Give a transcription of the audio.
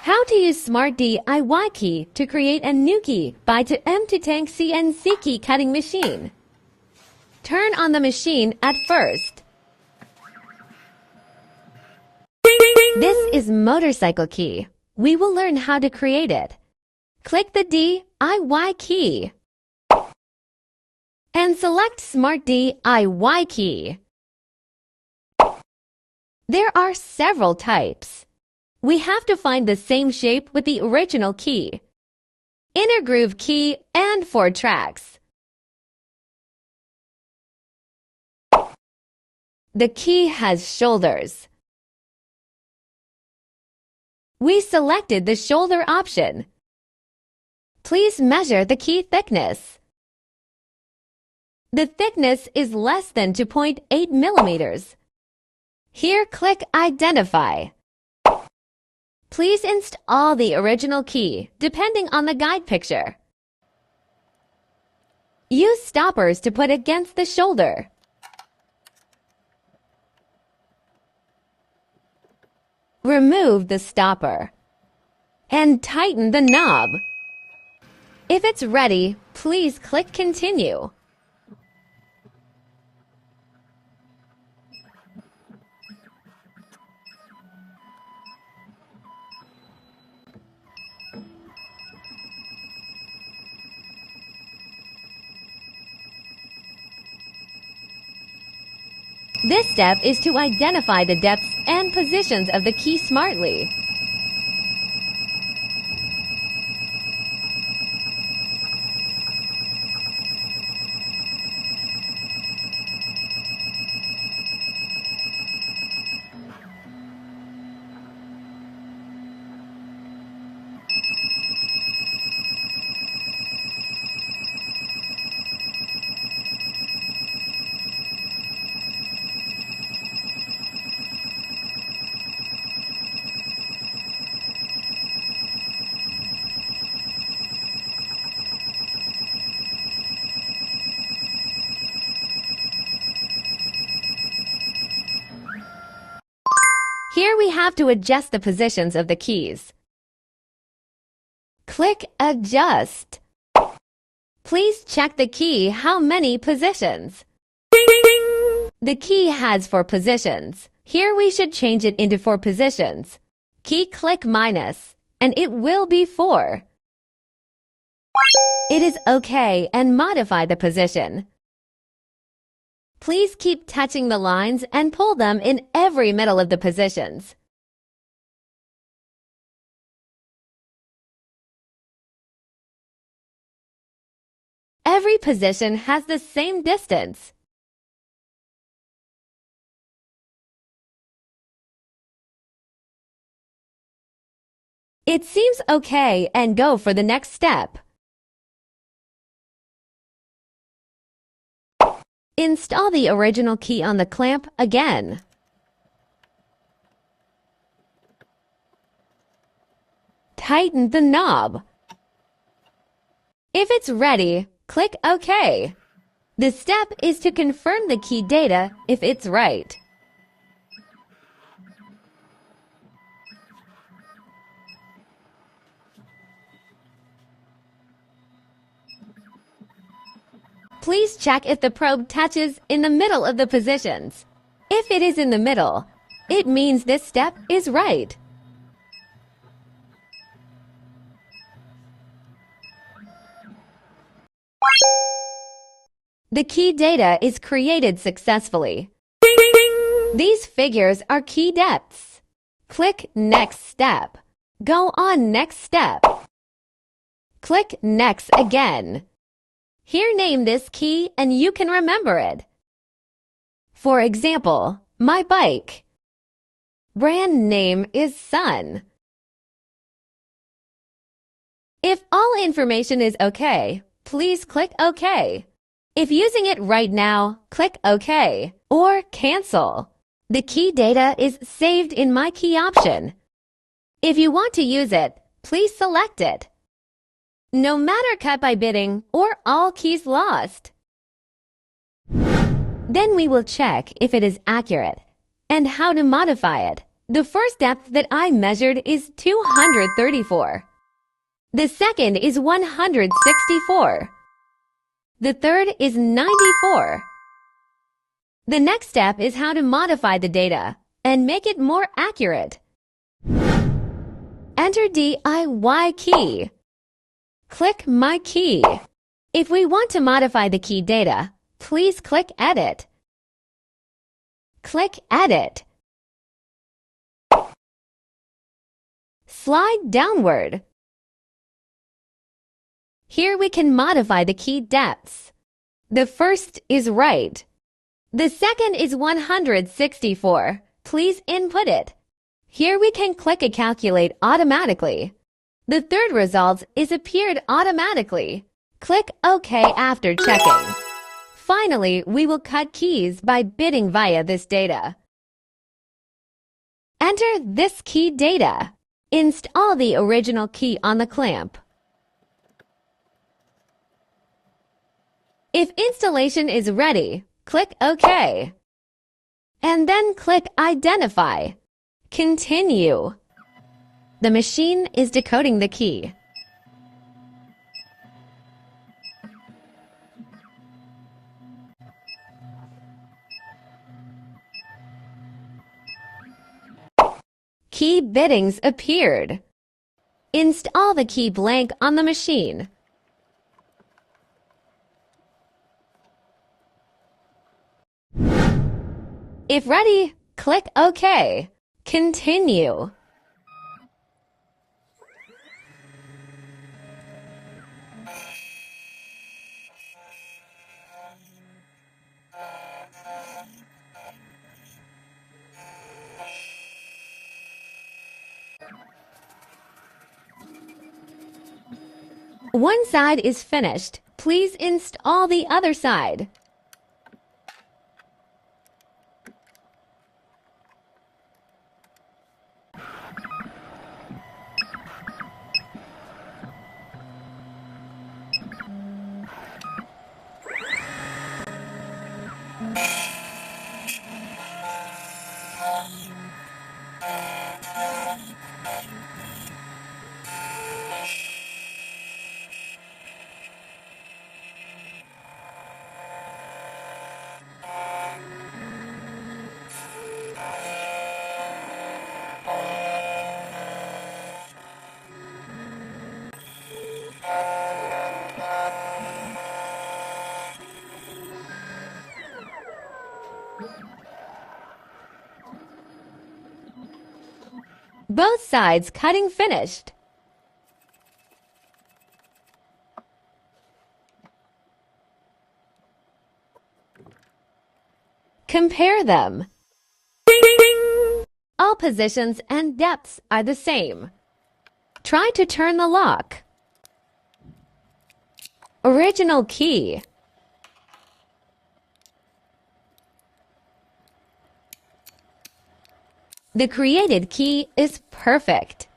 How to use Smart DIY key to create a new key by 2m2tank CNC key cutting machine. Turn on the machine at first. This is motorcycle key. We will learn how to create it. Click the DIY key and select Smart DIY key. There are several types. We have to find the same shape with the original key, inner groove key, and 4 tracks. The key has shoulders. We selected the shoulder option. Please measure the key thickness. The thickness is less than 2.8 millimeters. Here, click Identify. Please install the original key, depending on the guide picture. Use stoppers to put against the shoulder. Remove the stopper and tighten the knob. If it's ready, please click Continue. This step is to identify the depths and positions of the key smartly. Here we have to adjust the positions of the keys. Click Adjust. Please check the key how many positions. The key has 4 positions. Here we should change it into 4 positions. Click minus, and it will be 4. It is okay and modify the position. Please keep touching the lines and pull them in every middle of the positions. Every position has the same distance. It seems okay and go for the next step. Install the original key on the clamp again. Tighten the knob. If it's ready, click OK. The step is to confirm the key data if it's right. Please check if the probe touches in the middle of the positions. If it is in the middle, it means this step is right. The key data is created successfully. These figures are key depths. Click Next Step. Go on Next Step. Click Next again. Here, name this key and you can remember it. For example, my bike. Brand name is Sun. If all information is okay, please click OK. If using it right now, click OK or Cancel. The key data is saved in My Key option. If you want to use it, please select it. No matter cut by bidding or all keys lost. Then we will check if it is accurate and how to modify it. The first depth that I measured is 234. The second is 164. The third is 94. The next step is how to modify the data and make it more accurate. Enter DIY key. Click My Key. If we want to modify the key data, please click Edit. Click Edit. Slide downward. Here we can modify the key depths. The first is right. The second is 164. Please input it. Here we can click a Calculate automatically. The third result is appeared automatically. Click OK after checking. Finally, we will cut keys by bidding via this data. Enter this key data. Install the original key on the clamp. If installation is ready, click OK. And then click Identify. Continue. The machine is decoding the key. Key biddings appeared. Install the key blank on the machine. If ready, click OK. Continue. One side is finished. Please install the other side. Both sides cutting finished. Compare them. All positions and depths are the same. Try to turn the lock. Original key. The created key is perfect.